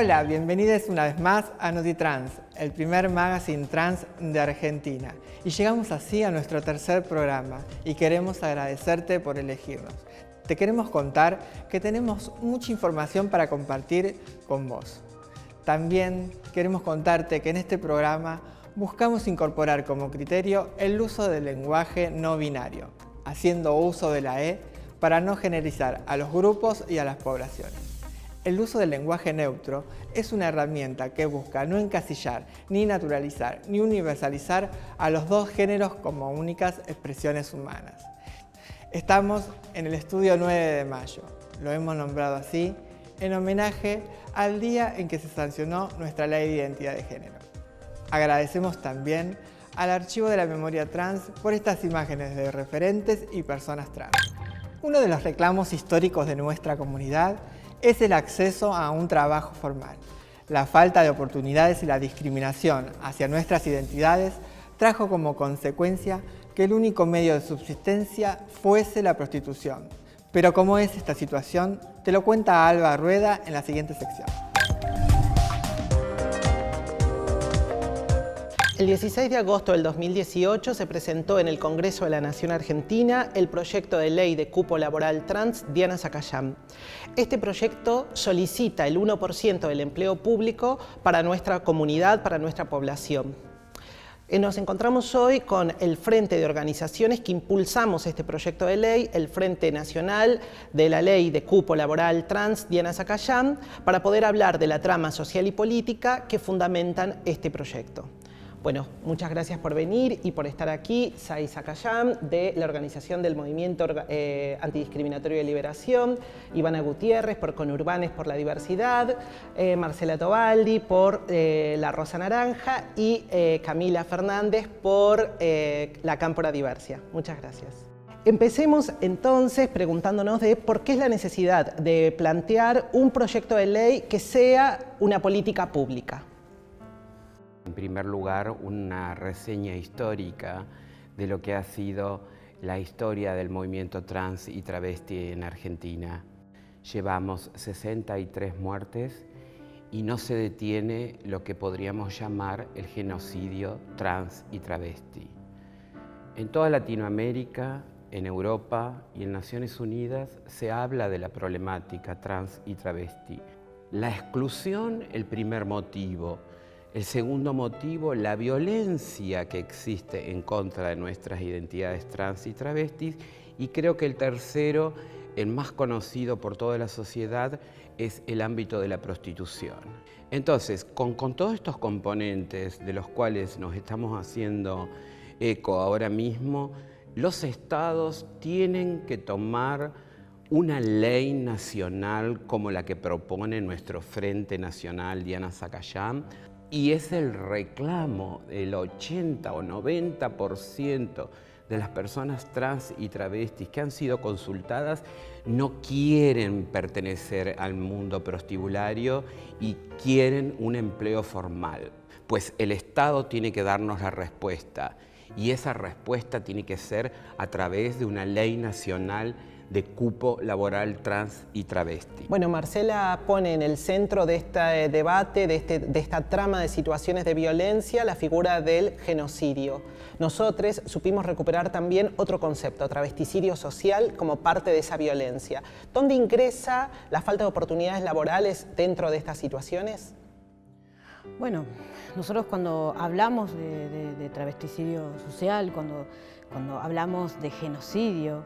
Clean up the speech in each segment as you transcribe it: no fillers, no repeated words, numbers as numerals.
Hola, bienvenidos una vez más a NotiTrans, el primer magazine trans de Argentina. Y llegamos así a nuestro tercer programa y queremos agradecerte por elegirnos. Te queremos contar que tenemos mucha información para compartir con vos. También queremos contarte que en este programa buscamos incorporar como criterio el uso del lenguaje no binario, haciendo uso de la E para no generalizar a los grupos y a las poblaciones. El uso del lenguaje neutro es una herramienta que busca no encasillar, ni naturalizar, ni universalizar a los dos géneros como únicas expresiones humanas. Estamos en el estudio 9 de mayo, lo hemos nombrado así, en homenaje al día en que se sancionó nuestra Ley de Identidad de Género. Agradecemos también al Archivo de la Memoria Trans por estas imágenes de referentes y personas trans. Uno de los reclamos históricos de nuestra comunidad es el acceso a un trabajo formal. La falta de oportunidades y la discriminación hacia nuestras identidades trajo como consecuencia que el único medio de subsistencia fuese la prostitución. Pero ¿cómo es esta situación? Te lo cuenta Alba Rueda en la siguiente sección. El 16 de agosto del 2018 se presentó en el Congreso de la Nación Argentina el proyecto de ley de cupo laboral trans Diana Zacayán. Este proyecto solicita el 1% del empleo público para nuestra comunidad, para nuestra población. Nos encontramos hoy con el Frente de Organizaciones que impulsamos este proyecto de ley, el Frente Nacional de la Ley de Cupo Laboral Trans Diana Zacayán, para poder hablar de la trama social y política que fundamentan este proyecto. Bueno, muchas gracias por venir y por estar aquí. Sai Zacayán, de la Organización del Movimiento Antidiscriminatorio de Liberación, Ivana Gutiérrez, por Conurbanes por la Diversidad, Marcela Tobaldi, por La Rosa Naranja y Camila Fernández, por la Cámpora Diversia. Muchas gracias. Empecemos entonces preguntándonos de por qué es la necesidad de plantear un proyecto de ley que sea una política pública. En primer lugar, una reseña histórica de lo que ha sido la historia del movimiento trans y travesti en Argentina. Llevamos 63 muertes y no se detiene lo que podríamos llamar el genocidio trans y travesti. En toda Latinoamérica, en Europa y en Naciones Unidas se habla de la problemática trans y travesti. La exclusión, el primer motivo. El segundo motivo, la violencia que existe en contra de nuestras identidades trans y travestis. Y creo que el tercero, el más conocido por toda la sociedad, es el ámbito de la prostitución. Entonces, con todos estos componentes de los cuales nos estamos haciendo eco ahora mismo, los estados tienen que tomar una ley nacional como la que propone nuestro Frente Nacional Diana Zacayán, y es el reclamo del 80 o 90% de las personas trans y travestis que han sido consultadas no quieren pertenecer al mundo prostibulario y quieren un empleo formal. Pues el Estado tiene que darnos la respuesta y esa respuesta tiene que ser a través de una ley nacional de cupo laboral trans y travesti. Bueno, Marcela pone en el centro de este debate, de esta trama de situaciones de violencia, la figura del genocidio. Nosotros supimos recuperar también otro concepto, travesticidio social, como parte de esa violencia. ¿Dónde ingresa la falta de oportunidades laborales dentro de estas situaciones? Bueno, nosotros cuando hablamos de travesticidio social, cuando hablamos de genocidio,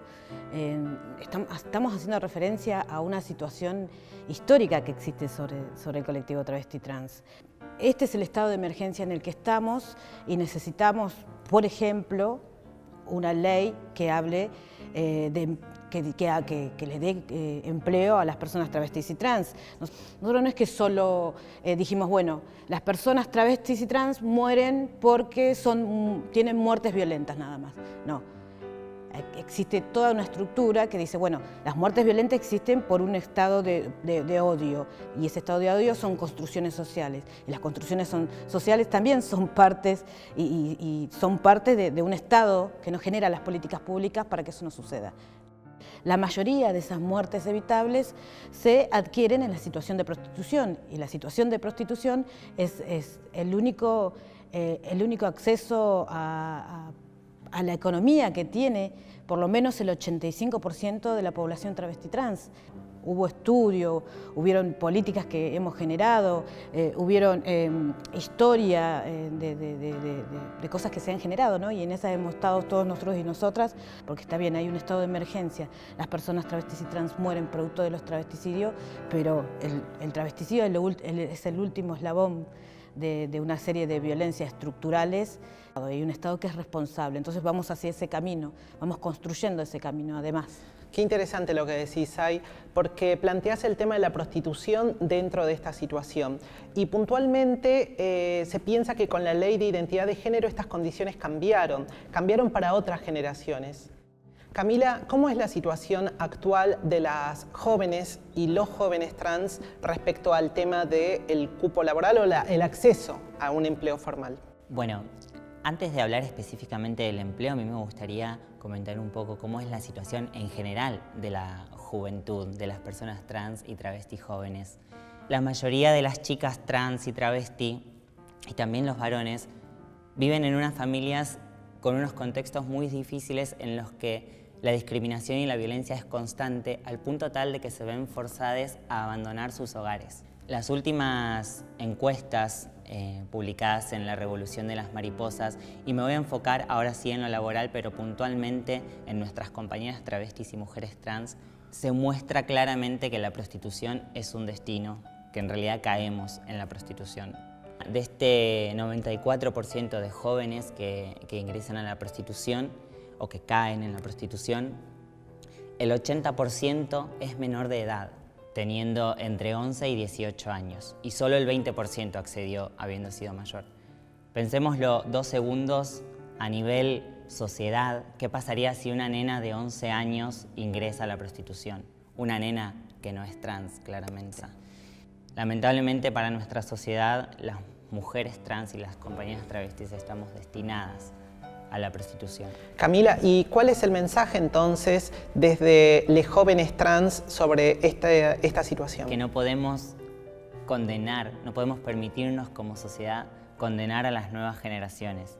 estamos haciendo referencia a una situación histórica que existe sobre el colectivo travesti trans. Este es el estado de emergencia en el que estamos y necesitamos, por ejemplo, una ley que hable que le dé empleo a las personas travestis y trans. Nosotros no es que solo dijimos, bueno, las personas travestis y trans mueren porque tienen muertes violentas nada más. No, existe toda una estructura que dice, bueno, las muertes violentas existen por un estado de odio, y ese estado de odio son construcciones sociales, y las construcciones sociales también son partes y son parte de un estado que nos genera las políticas públicas para que eso no suceda. la mayoría de esas muertes evitables se adquieren en la situación de prostitución, y la situación de prostitución es el único acceso a la economía que tiene por lo menos el 85% de la población travesti trans. Hubo estudio, hubieron políticas que hemos generado, hubieron historia de cosas que se han generado, ¿no? Y en esa hemos estado todos nosotros y nosotras, porque está bien, hay un estado de emergencia, las personas travestis y trans mueren producto de los travesticidios, pero el travesticidio es el último eslabón de una serie de violencias estructurales. Hay un Estado que es responsable, entonces vamos hacia ese camino, vamos construyendo ese camino además. Qué interesante lo que decís, Ai, porque planteás el tema de la prostitución dentro de esta situación. Y puntualmente se piensa que con la ley de identidad de género estas condiciones cambiaron para otras generaciones. Camila, ¿cómo es la situación actual de las jóvenes y los jóvenes trans respecto al tema del cupo laboral o el acceso a un empleo formal? Bueno, antes de hablar específicamente del empleo, a mí me gustaría comentar un poco cómo es la situación en general de la juventud, de las personas trans y travesti jóvenes. La mayoría de las chicas trans y travesti, y también los varones, viven en unas familias con unos contextos muy difíciles en los que la discriminación y la violencia es constante, al punto tal de que se ven forzadas a abandonar sus hogares. Las últimas encuestas publicadas en la Revolución de las Mariposas, y me voy a enfocar ahora sí en lo laboral, pero puntualmente en nuestras compañeras travestis y mujeres trans, se muestra claramente que la prostitución es un destino, que en realidad caemos en la prostitución. De este 94% de jóvenes que ingresan a la prostitución o que caen en la prostitución, el 80% es menor de edad, teniendo entre 11 y 18 años, y solo el 20% accedió habiendo sido mayor. Pensémoslo 2 segundos a nivel sociedad, ¿qué pasaría si una nena de 11 años ingresa a la prostitución? Una nena que no es trans, claramente. Lamentablemente para nuestra sociedad, las mujeres trans y las compañeras travestis estamos destinadas a la prostitución. Camila, ¿y cuál es el mensaje entonces desde los jóvenes trans sobre esta situación? Que no podemos condenar, no podemos permitirnos como sociedad condenar a las nuevas generaciones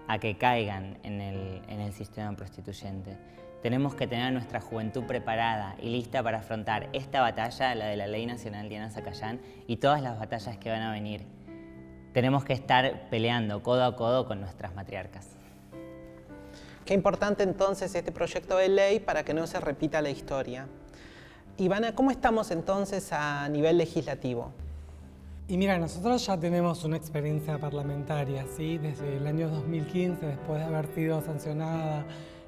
a que caigan en el sistema prostituyente. Tenemos que tener a nuestra juventud preparada y lista para afrontar esta batalla, la de la Ley Nacional Diana Zacayán, y todas las batallas que van a venir. Tenemos que estar peleando codo a codo con nuestras matriarcas. Qué importante entonces este proyecto de ley para que no se repita la historia. Ivana, ¿cómo estamos entonces a nivel legislativo? Y mira, nosotros ya tenemos una experiencia parlamentaria, ¿sí? Desde el año 2015, después de haber sido sancionada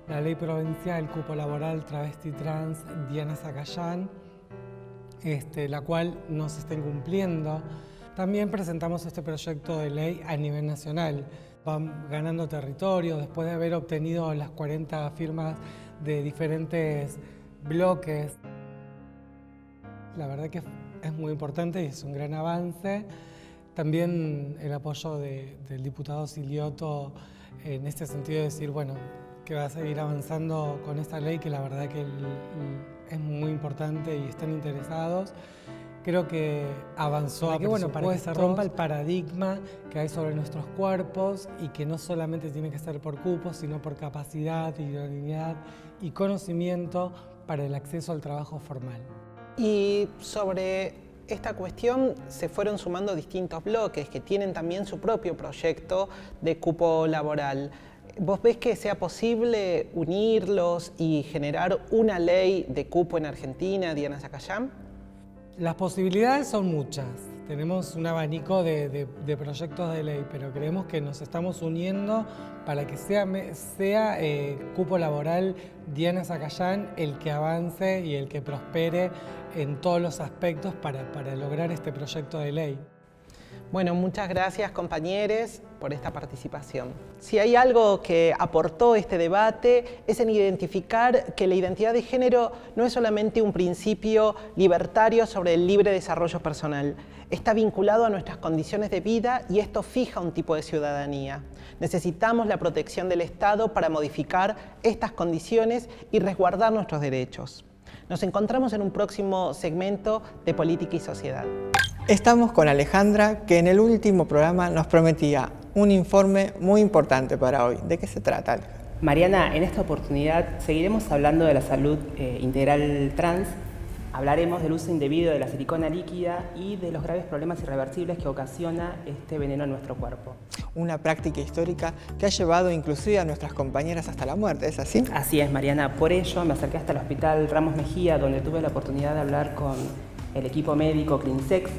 la ley provincial cupo laboral travesti trans Diana Zacayán, la cual no se está incumpliendo. También presentamos este proyecto de ley a nivel nacional. Van ganando territorio después de haber obtenido las 40 firmas de diferentes bloques. La verdad que es muy importante y es un gran avance. También el apoyo del diputado Silioto en este sentido de decir, bueno, que va a seguir avanzando con esta ley, que la verdad que es muy importante y están interesados. Creo que avanzó para que se rompa el paradigma que hay sobre nuestros cuerpos y que no solamente tiene que ser por cupos, sino por capacidad, idoneidad y conocimiento para el acceso al trabajo formal. Y sobre esta cuestión se fueron sumando distintos bloques que tienen también su propio proyecto de cupo laboral. ¿Vos ves que sea posible unirlos y generar una ley de cupo en Argentina, Diana Zacayán? Las posibilidades son muchas. Tenemos un abanico de proyectos de ley, pero creemos que nos estamos uniendo para que sea cupo laboral Diana Zacayán el que avance y el que prospere en todos los aspectos para lograr este proyecto de ley. Bueno, muchas gracias compañeros por esta participación. Si hay algo que aportó este debate es en identificar que la identidad de género no es solamente un principio libertario sobre el libre desarrollo personal. Está vinculado a nuestras condiciones de vida y esto fija un tipo de ciudadanía. Necesitamos la protección del Estado para modificar estas condiciones y resguardar nuestros derechos. Nos encontramos en un próximo segmento de Política y Sociedad. Estamos con Alejandra, que en el último programa nos prometía un informe muy importante para hoy. ¿De qué se trata? Mariana, en esta oportunidad seguiremos hablando de la salud integral trans. Hablaremos del uso indebido de la silicona líquida y de los graves problemas irreversibles que ocasiona este veneno en nuestro cuerpo. Una práctica histórica que ha llevado inclusive a nuestras compañeras hasta la muerte, ¿es así? Así es, Mariana. Por ello me acerqué hasta el Hospital Ramos Mejía, donde tuve la oportunidad de hablar con el equipo médico Clinsex,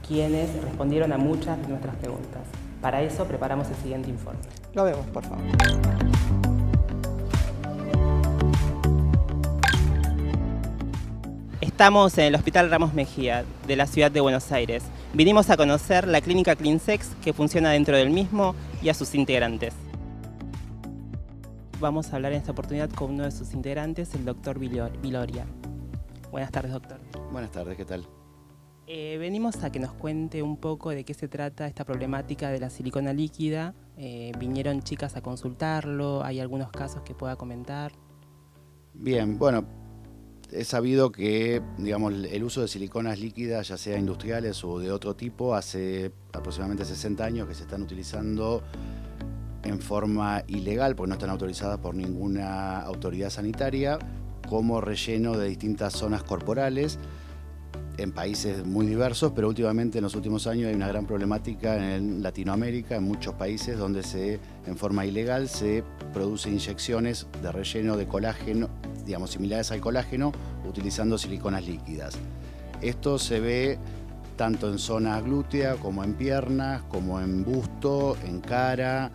quienes respondieron a muchas de nuestras preguntas. Para eso preparamos el siguiente informe. Lo vemos, por favor. Estamos en el Hospital Ramos Mejía, de la ciudad de Buenos Aires. Vinimos a conocer la clínica Clinsex, que funciona dentro del mismo, y a sus integrantes. Vamos a hablar en esta oportunidad con uno de sus integrantes, el doctor Viloria. Buenas tardes, doctor. Buenas tardes, ¿qué tal? Venimos a que nos cuente un poco de qué se trata esta problemática de la silicona líquida. Vinieron chicas a consultarlo, hay algunos casos que pueda comentar. Bien, bueno, es sabido que, digamos, el uso de siliconas líquidas, ya sea industriales o de otro tipo, hace aproximadamente 60 años que se están utilizando en forma ilegal, porque no están autorizadas por ninguna autoridad sanitaria, como relleno de distintas zonas corporales, en países muy diversos, pero últimamente en los últimos años hay una gran problemática en Latinoamérica, en muchos países donde en forma ilegal se produce inyecciones de relleno de colágeno, digamos similares al colágeno, utilizando siliconas líquidas. Esto se ve tanto en zona glútea como en piernas, como en busto, en cara,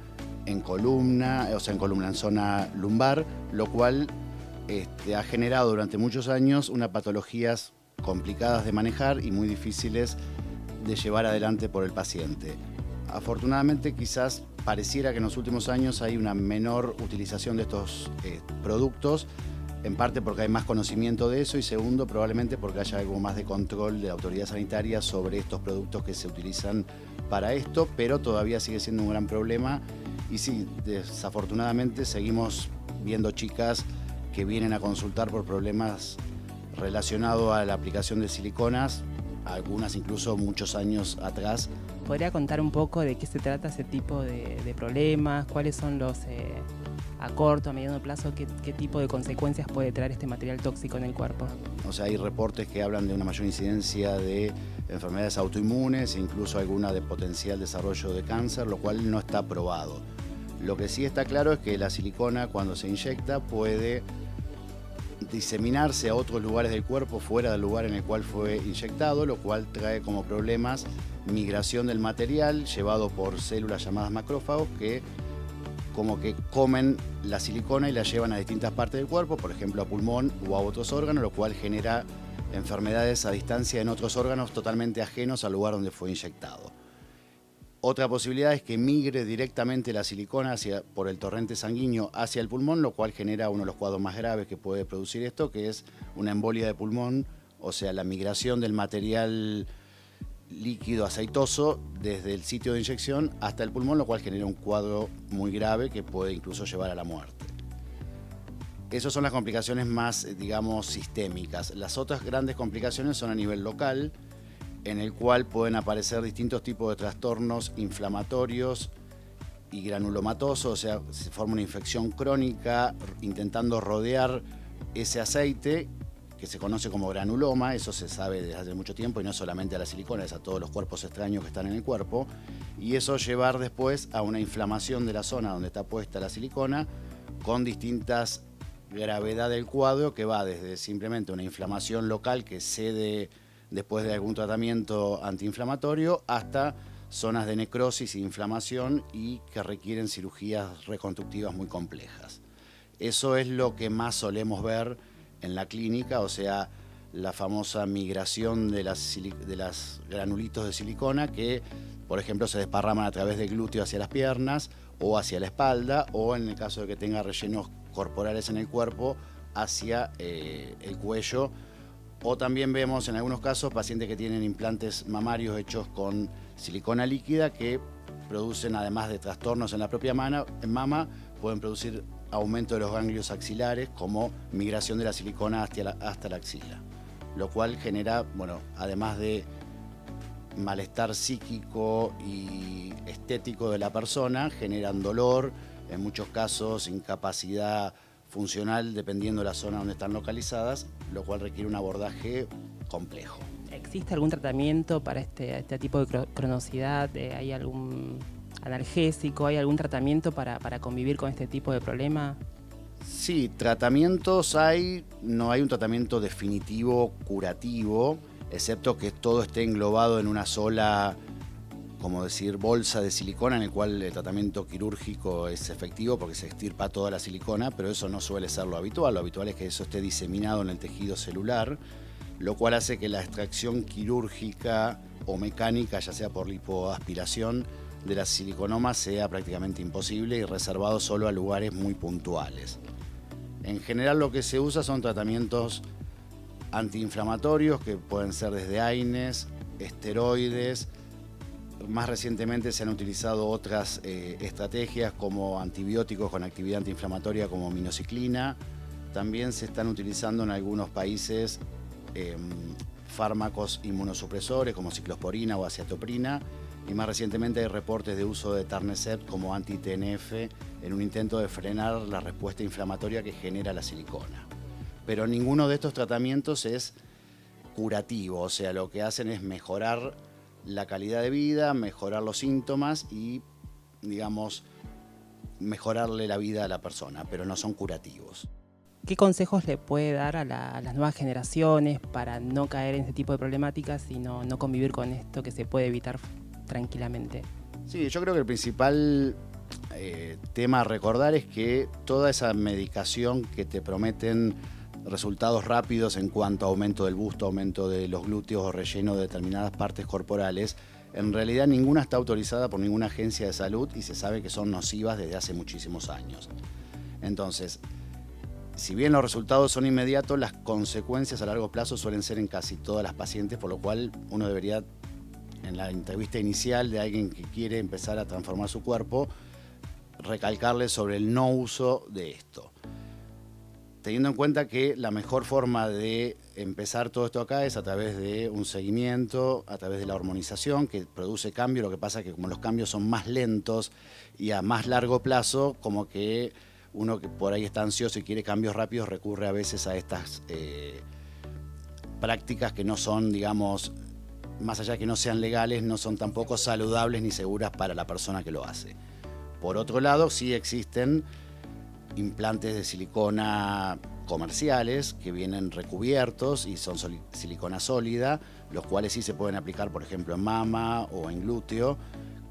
en columna, en zona lumbar, lo cual ha generado durante muchos años unas patologías complicadas de manejar y muy difíciles de llevar adelante por el paciente. Afortunadamente, quizás pareciera que en los últimos años hay una menor utilización de estos productos, en parte porque hay más conocimiento de eso y segundo, probablemente porque haya algo más de control de la autoridad sanitaria sobre estos productos que se utilizan para esto, pero todavía sigue siendo un gran problema y sí, desafortunadamente seguimos viendo chicas que vienen a consultar por problemas relacionado a la aplicación de siliconas, algunas incluso muchos años atrás. ¿Podría contar un poco de qué se trata ese tipo de problemas? ¿Cuáles son los a corto, a mediano plazo? ¿Qué tipo de consecuencias puede traer este material tóxico en el cuerpo? O sea, hay reportes que hablan de una mayor incidencia de enfermedades autoinmunes, incluso alguna de potencial desarrollo de cáncer, lo cual no está probado. Lo que sí está claro es que la silicona, cuando se inyecta, puede diseminarse a otros lugares del cuerpo fuera del lugar en el cual fue inyectado, lo cual trae como problemas migración del material llevado por células llamadas macrófagos que como que comen la silicona y la llevan a distintas partes del cuerpo, por ejemplo a pulmón o a otros órganos, lo cual genera enfermedades a distancia en otros órganos totalmente ajenos al lugar donde fue inyectado. Otra posibilidad es que migre directamente la silicona por el torrente sanguíneo hacia el pulmón, lo cual genera uno de los cuadros más graves que puede producir esto, que es una embolia de pulmón, o sea, la migración del material líquido aceitoso desde el sitio de inyección hasta el pulmón, lo cual genera un cuadro muy grave que puede incluso llevar a la muerte. Esas son las complicaciones más, digamos, sistémicas. Las otras grandes complicaciones son a nivel local, en el cual pueden aparecer distintos tipos de trastornos inflamatorios y granulomatosos, o sea, se forma una infección crónica intentando rodear ese aceite que se conoce como granuloma, eso se sabe desde hace mucho tiempo y no solamente a la silicona, es a todos los cuerpos extraños que están en el cuerpo, y eso llevar después a una inflamación de la zona donde está puesta la silicona con distintas gravedad del cuadro que va desde simplemente una inflamación local que cede después de algún tratamiento antiinflamatorio hasta zonas de necrosis e inflamación y que requieren cirugías reconstructivas muy complejas. Eso es lo que más solemos ver en la clínica, o sea, la famosa migración de las granulitos de silicona que, por ejemplo, se desparraman a través del glúteo hacia las piernas o hacia la espalda, o en el caso de que tenga rellenos corporales en el cuerpo, hacia el cuello. O también vemos en algunos casos pacientes que tienen implantes mamarios hechos con silicona líquida que producen, además de trastornos en la propia mama, pueden producir aumento de los ganglios axilares como migración de la silicona hasta la axila, lo cual genera, bueno, además de malestar psíquico y estético de la persona, generan dolor, en muchos casos incapacidad funcional dependiendo de la zona donde están localizadas, lo cual requiere un abordaje complejo. ¿Existe algún tratamiento para este tipo de cronosidad? ¿Hay algún analgésico? ¿Hay algún tratamiento para convivir con este tipo de problema? Sí, tratamientos hay, no hay un tratamiento definitivo, curativo, excepto que todo esté englobado en una sola, como decir, bolsa de silicona en el cual el tratamiento quirúrgico es efectivo porque se extirpa toda la silicona, pero eso no suele ser lo habitual es que eso esté diseminado en el tejido celular, lo cual hace que la extracción quirúrgica o mecánica, ya sea por lipoaspiración, de las siliconomas sea prácticamente imposible y reservado solo a lugares muy puntuales. En general lo que se usa son tratamientos antiinflamatorios que pueden ser desde AINES, esteroides. Más recientemente se han utilizado otras estrategias como antibióticos con actividad antiinflamatoria como minociclina. También se están utilizando en algunos países fármacos inmunosupresores como ciclosporina o aciatoprina. Y más recientemente hay reportes de uso de Etanercept como anti-TNF en un intento de frenar la respuesta inflamatoria que genera la silicona. Pero ninguno de estos tratamientos es curativo, o sea, lo que hacen es mejorar la calidad de vida, mejorar los síntomas y, digamos, mejorarle la vida a la persona, pero no son curativos. ¿Qué consejos le puede dar a las nuevas generaciones para no caer en este tipo de problemáticas y no convivir con esto que se puede evitar tranquilamente? Sí, yo creo que el principal tema a recordar es que toda esa medicación que te prometen resultados rápidos en cuanto a aumento del busto, aumento de los glúteos o relleno de determinadas partes corporales, en realidad ninguna está autorizada por ninguna agencia de salud y se sabe que son nocivas desde hace muchísimos años. Entonces, si bien los resultados son inmediatos, las consecuencias a largo plazo suelen ser en casi todas las pacientes, por lo cual uno debería, en la entrevista inicial de alguien que quiere empezar a transformar su cuerpo, recalcarle sobre el no uso de esto. Teniendo en cuenta que la mejor forma de empezar todo esto acá es a través de un seguimiento, a través de la hormonización, que produce cambio. Lo que pasa es que como los cambios son más lentos y a más largo plazo, como que uno que por ahí está ansioso y quiere cambios rápidos recurre a veces a estas prácticas que no son, digamos, más allá de que no sean legales, no son tampoco saludables ni seguras para la persona que lo hace. Por otro lado, sí existen implantes de silicona comerciales que vienen recubiertos y son silicona sólida, los cuales sí se pueden aplicar, por ejemplo, en mama o en glúteo,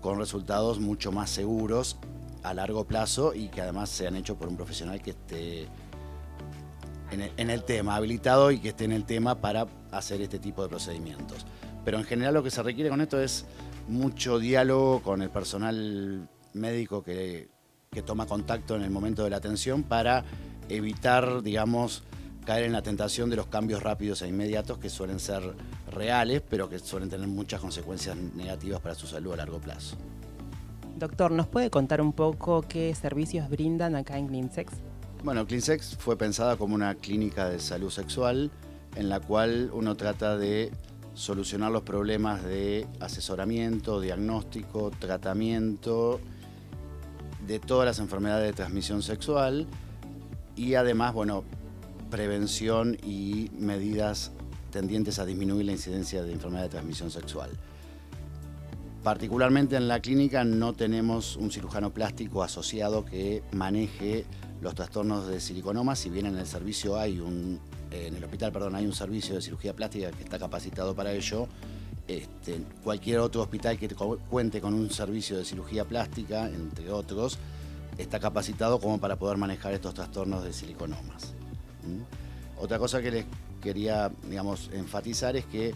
con resultados mucho más seguros a largo plazo y que además sean hechos por un profesional que esté en el tema, habilitado y que esté en el tema para hacer este tipo de procedimientos. Pero en general lo que se requiere con esto es mucho diálogo con el personal médico que toma contacto en el momento de la atención para evitar, digamos, caer en la tentación de los cambios rápidos e inmediatos que suelen ser reales, pero que suelen tener muchas consecuencias negativas para su salud a largo plazo. Doctor, ¿nos puede contar un poco qué servicios brindan acá en Clinsex? Bueno, Clinsex fue pensada como una clínica de salud sexual en la cual uno trata de solucionar los problemas de asesoramiento, diagnóstico, tratamiento de todas las enfermedades de transmisión sexual y además, bueno, prevención y medidas tendientes a disminuir la incidencia de enfermedades de transmisión sexual. Particularmente en la clínica no tenemos un cirujano plástico asociado que maneje los trastornos de siliconoma, si bien en el servicio en el hospital hay un servicio de cirugía plástica que está capacitado para ello. Cualquier otro hospital que cuente con un servicio de cirugía plástica, entre otros, está capacitado como para poder manejar estos trastornos de siliconomas. Otra cosa que les quería, digamos, enfatizar es que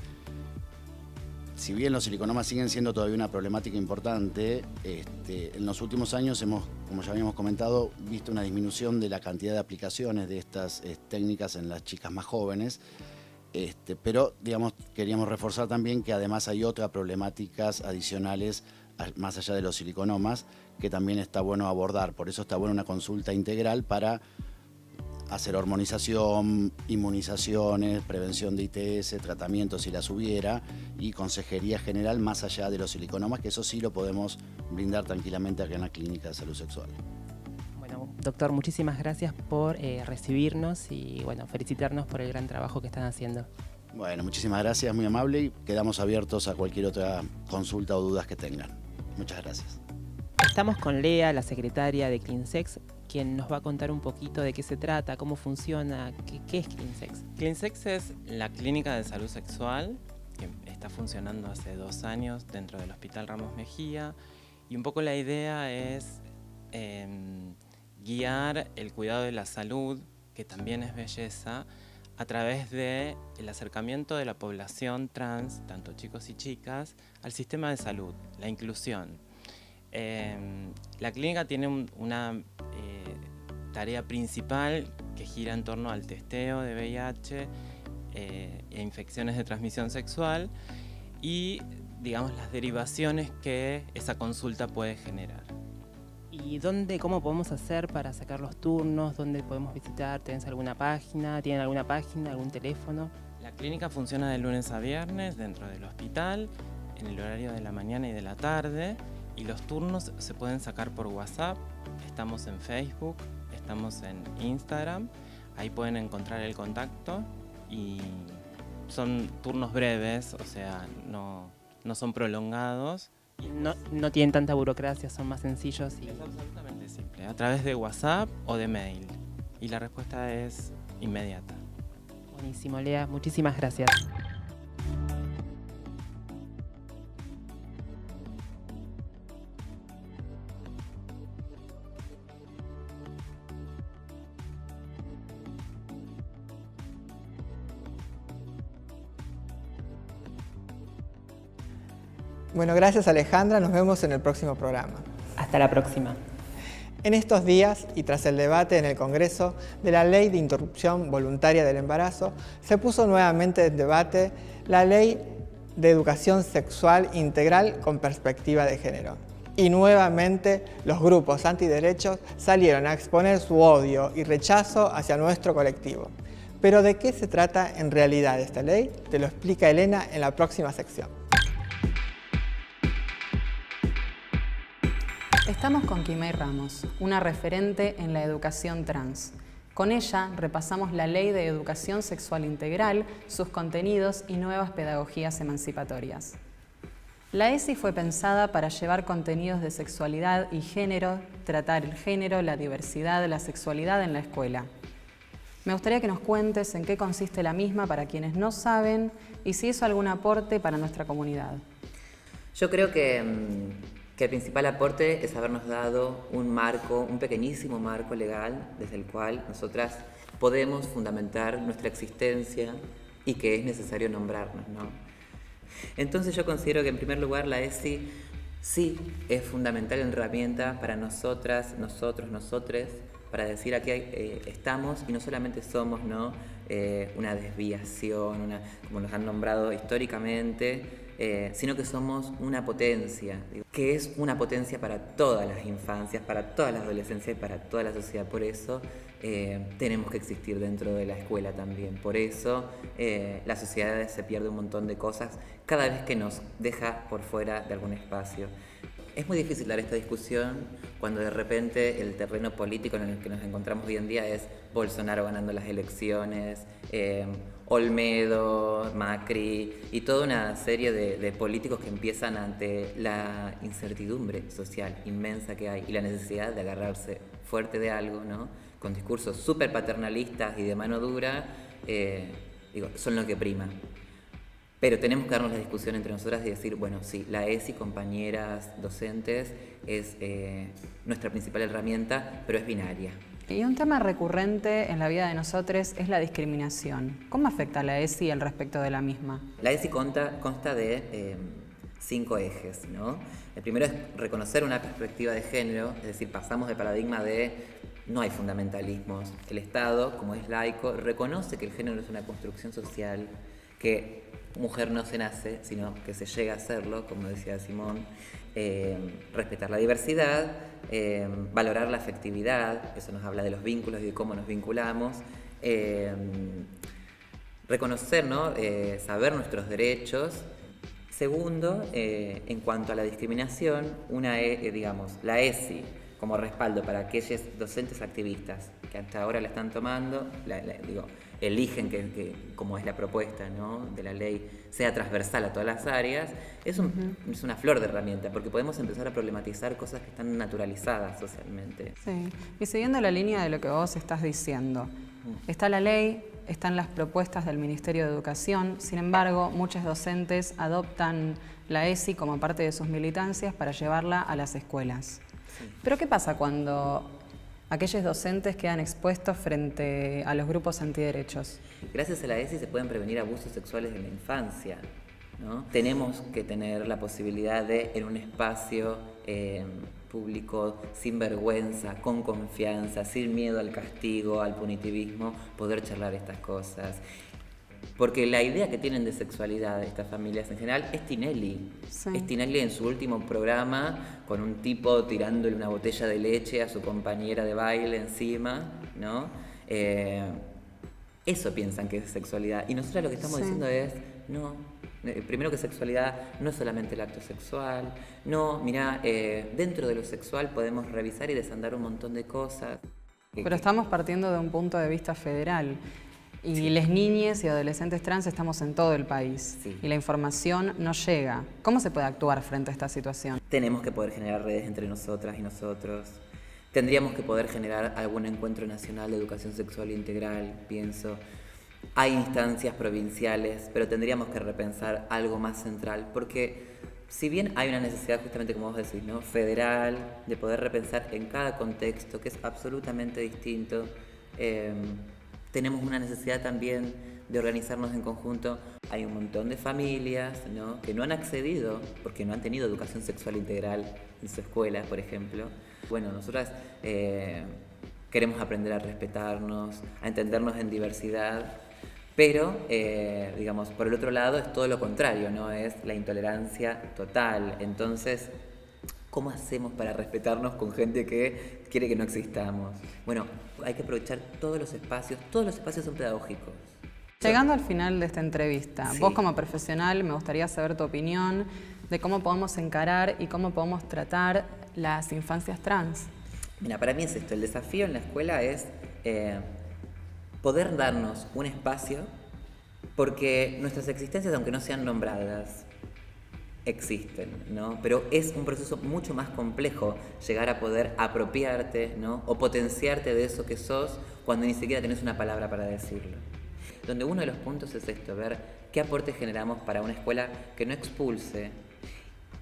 si bien los siliconomas siguen siendo todavía una problemática importante, en los últimos años hemos, como ya habíamos comentado, visto una disminución de la cantidad de aplicaciones de estas técnicas en las chicas más jóvenes, pero digamos, queríamos reforzar también que además hay otras problemáticas adicionales más allá de los siliconomas que también está bueno abordar. Por eso está buena una consulta integral para hacer hormonización, inmunizaciones, prevención de ITS, tratamientos si las hubiera y consejería general más allá de los siliconomas, que eso sí lo podemos brindar tranquilamente acá en la Clínica de Salud Sexual. Bueno, doctor, muchísimas gracias por recibirnos y bueno, felicitarnos por el gran trabajo que están haciendo. Bueno, muchísimas gracias, muy amable, y quedamos abiertos a cualquier otra consulta o dudas que tengan. Muchas gracias. Estamos con Lea, la secretaria de Clinsex, quien nos va a contar un poquito de qué se trata, cómo funciona, qué es Clinsex. Clinsex es la clínica de salud sexual que está funcionando hace 2 años dentro del Hospital Ramos Mejía, y un poco la idea es guiar el cuidado de la salud, que también es belleza, a través del acercamiento de la población trans, tanto chicos y chicas, al sistema de salud, la inclusión. La clínica tiene una tarea principal que gira en torno al testeo de VIH e infecciones de transmisión sexual y, digamos, las derivaciones que esa consulta puede generar. ¿Y cómo podemos hacer para sacar los turnos? ¿Dónde podemos visitar? ¿Tienen alguna página? ¿Tienen alguna página, algún teléfono? La clínica funciona de lunes a viernes dentro del hospital, en el horario de la mañana y de la tarde, y los turnos se pueden sacar por WhatsApp. Estamos en Facebook, estamos en Instagram, ahí pueden encontrar el contacto y son turnos breves, o sea, no son prolongados. No tienen tanta burocracia, son más sencillos. Es absolutamente simple, a través de WhatsApp o de mail, y la respuesta es inmediata. Buenísimo, Lea, muchísimas gracias. Bueno, gracias Alejandra, nos vemos en el próximo programa. Hasta la próxima. En estos días, y tras el debate en el Congreso de la Ley de Interrupción Voluntaria del Embarazo, se puso nuevamente en debate la Ley de Educación Sexual Integral con Perspectiva de Género. Y nuevamente los grupos antiderechos salieron a exponer su odio y rechazo hacia nuestro colectivo. Pero ¿de qué se trata en realidad esta ley? Te lo explica Elena en la próxima sección. Estamos con Quimei Ramos, una referente en la educación trans. Con ella repasamos la Ley de Educación Sexual Integral, sus contenidos y nuevas pedagogías emancipatorias. La ESI fue pensada para llevar contenidos de sexualidad y género, tratar el género, la diversidad, la sexualidad en la escuela. Me gustaría que nos cuentes en qué consiste la misma para quienes no saben y si hizo algún aporte para nuestra comunidad. Yo creo que el principal aporte es habernos dado un marco, un pequeñísimo marco legal desde el cual nosotras podemos fundamentar nuestra existencia y que es necesario nombrarnos, ¿no? Entonces yo considero que en primer lugar la ESI sí es fundamental herramienta para nosotras, nosotros, nosotres, para decir aquí estamos y no solamente somos, ¿no? Una desviación, como nos han nombrado históricamente, sino que somos una potencia, que es una potencia para todas las infancias, para todas las adolescencias y para toda la sociedad. Por eso tenemos que existir dentro de la escuela también. Por eso la sociedad se pierde un montón de cosas cada vez que nos deja por fuera de algún espacio. Es muy difícil dar esta discusión cuando de repente el terreno político en el que nos encontramos hoy en día es Bolsonaro ganando las elecciones, Olmedo, Macri y toda una serie de políticos que empiezan ante la incertidumbre social inmensa que hay y la necesidad de agarrarse fuerte de algo, ¿no? Con discursos súper paternalistas y de mano dura, son lo que prima. Pero tenemos que darnos la discusión entre nosotras y decir, bueno, sí, la ESI, compañeras docentes, es nuestra principal herramienta, pero es binaria. Y un tema recurrente en la vida de nosotros es la discriminación. ¿Cómo afecta a la ESI al respecto de la misma? La ESI consta de 5 ejes, ¿no? El primero es reconocer una perspectiva de género, es decir, pasamos del paradigma de no hay fundamentalismos. El Estado, como es laico, reconoce que el género es una construcción social, que mujer no se nace, sino que se llega a serlo, como decía Simón. Respetar la diversidad, valorar la afectividad, eso nos habla de los vínculos y de cómo nos vinculamos, reconocer, ¿no? Saber nuestros derechos. Segundo, en cuanto a la discriminación, la ESI como respaldo para aquellos docentes activistas que hasta ahora la están tomando, eligen que como es la propuesta, ¿no?, de la ley, sea transversal a todas las áreas, es una flor de herramienta, porque podemos empezar a problematizar cosas que están naturalizadas socialmente. Sí, y siguiendo la línea de lo que vos estás diciendo, está la ley, están las propuestas del Ministerio de Educación, sin embargo, muchos docentes adoptan la ESI como parte de sus militancias para llevarla a las escuelas. Sí. Pero ¿qué pasa cuando aquellos docentes quedan expuestos frente a los grupos antiderechos? Gracias a la ESI se pueden prevenir abusos sexuales en la infancia, ¿no? Tenemos que tener la posibilidad de, en un espacio público, sin vergüenza, con confianza, sin miedo al castigo, al punitivismo, poder charlar estas cosas. Porque la idea que tienen de sexualidad estas familias en general es Tinelli. Sí. Es Tinelli en su último programa con un tipo tirándole una botella de leche a su compañera de baile encima, ¿no? Eso piensan que es sexualidad. Y nosotros lo que estamos diciendo es, no, primero que sexualidad no es solamente el acto sexual, no, mirá, dentro de lo sexual podemos revisar y desandar un montón de cosas. Pero estamos partiendo de un punto de vista federal. Y las niñas y adolescentes trans estamos en todo el país. Sí. Y la información no llega. ¿Cómo se puede actuar frente a esta situación? Tenemos que poder generar redes entre nosotras y nosotros. Tendríamos que poder generar algún encuentro nacional de educación sexual integral, pienso. Hay instancias provinciales, pero tendríamos que repensar algo más central, porque si bien hay una necesidad, justamente como vos decís, ¿no?, federal, de poder repensar en cada contexto, que es absolutamente distinto, tenemos una necesidad también de organizarnos en conjunto. Hay un montón de familias, ¿no?, que no han accedido porque no han tenido educación sexual integral en su escuela, por ejemplo. Bueno, nosotras queremos aprender a respetarnos, a entendernos en diversidad, pero, por el otro lado es todo lo contrario, ¿no? Es la intolerancia total. Entonces, ¿cómo hacemos para respetarnos con gente que quiere que no existamos? Bueno, hay que aprovechar todos los espacios son pedagógicos. Llegando al final de esta entrevista, sí, vos como profesional me gustaría saber tu opinión de cómo podemos encarar y cómo podemos tratar las infancias trans. Mira, para mí es esto, el desafío en la escuela es poder darnos un espacio, porque nuestras existencias, aunque no sean nombradas, existen, ¿no? Pero es un proceso mucho más complejo llegar a poder apropiarte, ¿no?, o potenciarte de eso que sos cuando ni siquiera tenés una palabra para decirlo. Donde uno de los puntos es esto, ver qué aporte generamos para una escuela que no expulse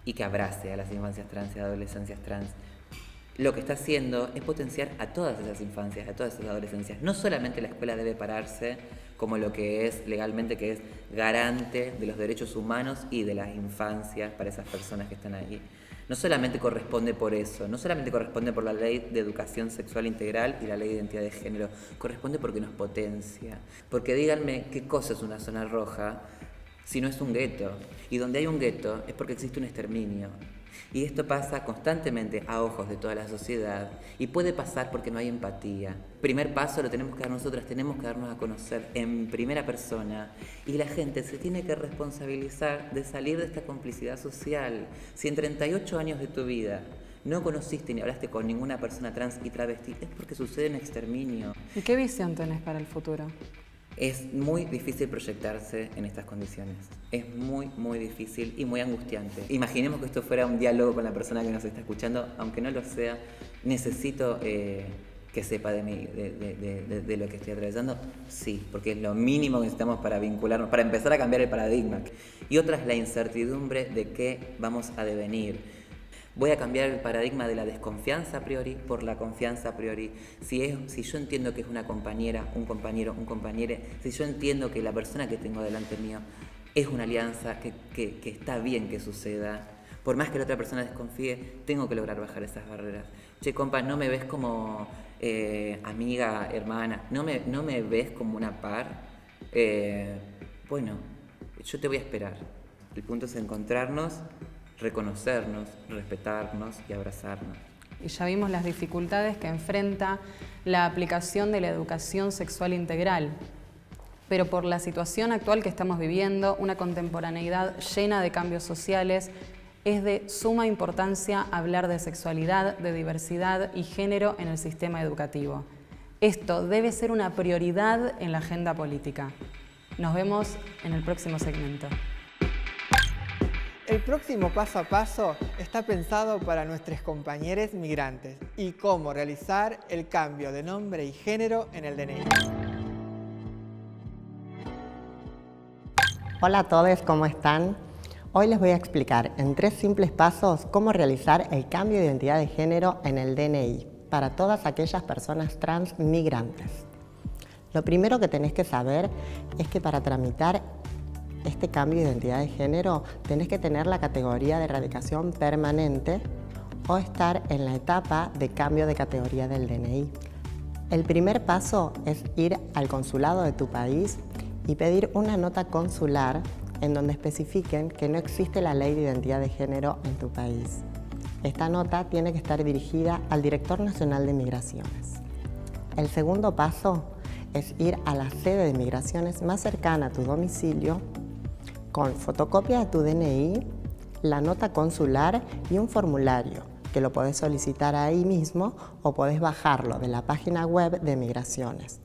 y que abrace a las infancias trans y adolescencias trans. Lo que está haciendo es potenciar a todas esas infancias, a todas esas adolescencias. No solamente la escuela debe pararse como lo que es legalmente, que es garante de los derechos humanos y de las infancias para esas personas que están ahí. No solamente corresponde por eso, no solamente corresponde por la Ley de Educación Sexual Integral y la Ley de Identidad de Género, corresponde porque nos potencia. Porque díganme qué cosa es una zona roja si no es un gueto. Y donde hay un gueto es porque existe un exterminio. Y esto pasa constantemente a ojos de toda la sociedad y puede pasar porque no hay empatía. Primer paso lo tenemos que dar nosotras, tenemos que darnos a conocer en primera persona y la gente se tiene que responsabilizar de salir de esta complicidad social. Si en 38 años de tu vida no conociste ni hablaste con ninguna persona trans y travesti, es porque sucede un exterminio. ¿Y qué visión tenés para el futuro? Es muy difícil proyectarse en estas condiciones. Es muy, muy difícil y muy angustiante. Imaginemos que esto fuera un diálogo con la persona que nos está escuchando, aunque no lo sea. Necesito que sepa de mí, de lo que estoy atravesando. Sí, porque es lo mínimo que necesitamos para vincularnos, para empezar a cambiar el paradigma. Y otra es la incertidumbre de qué vamos a devenir. Voy a cambiar el paradigma de la desconfianza a priori por la confianza a priori. Si yo entiendo que es una compañera, un compañero, un compañere, si yo entiendo que la persona que tengo delante mío es una alianza que está bien que suceda, por más que la otra persona desconfíe, tengo que lograr bajar esas barreras. Che, compa, no me ves como amiga, hermana, no me ves como una par. Bueno, yo te voy a esperar. El punto es encontrarnos, reconocernos, respetarnos y abrazarnos. Y ya vimos las dificultades que enfrenta la aplicación de la educación sexual integral. Pero por la situación actual que estamos viviendo, una contemporaneidad llena de cambios sociales, es de suma importancia hablar de sexualidad, de diversidad y género en el sistema educativo. Esto debe ser una prioridad en la agenda política. Nos vemos en el próximo segmento. El próximo paso a paso está pensado para nuestros compañeros migrantes y cómo realizar el cambio de nombre y género en el DNI. Hola a todos, ¿cómo están? Hoy les voy a explicar en 3 simples pasos cómo realizar el cambio de identidad de género en el DNI para todas aquellas personas trans migrantes. Lo primero que tenés que saber es que para tramitar este cambio de identidad de género tenés que tener la categoría de erradicación permanente o estar en la etapa de cambio de categoría del DNI. El primer paso es ir al consulado de tu país y pedir una nota consular en donde especifiquen que no existe la ley de identidad de género en tu país. Esta nota tiene que estar dirigida al Director Nacional de Migraciones. El segundo paso es ir a la sede de migraciones más cercana a tu domicilio con fotocopia de tu DNI, la nota consular y un formulario que lo podés solicitar ahí mismo o podés bajarlo de la página web de Migraciones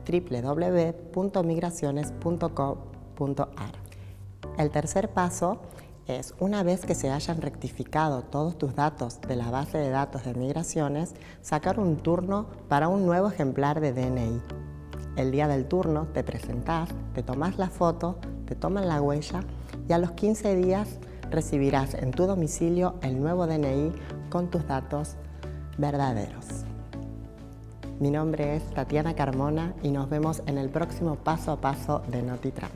www.migraciones.gov.ar. El tercer paso es, una vez que se hayan rectificado todos tus datos de la base de datos de Migraciones, sacar un turno para un nuevo ejemplar de DNI. El día del turno te presentás, te tomás la foto, te toman la huella y a los 15 días recibirás en tu domicilio el nuevo DNI con tus datos verdaderos. Mi nombre es Tatiana Carmona y nos vemos en el próximo paso a paso de NotiTrans.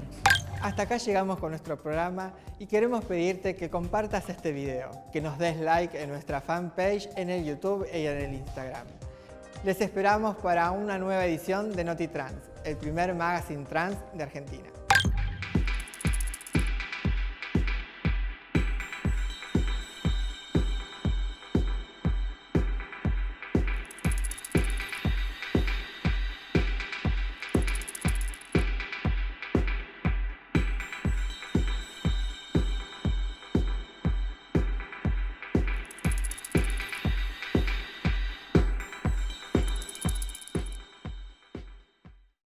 Hasta acá llegamos con nuestro programa y queremos pedirte que compartas este video, que nos des like en nuestra fanpage en el YouTube y en el Instagram. Les esperamos para una nueva edición de NotiTrans, el primer magazine trans de Argentina.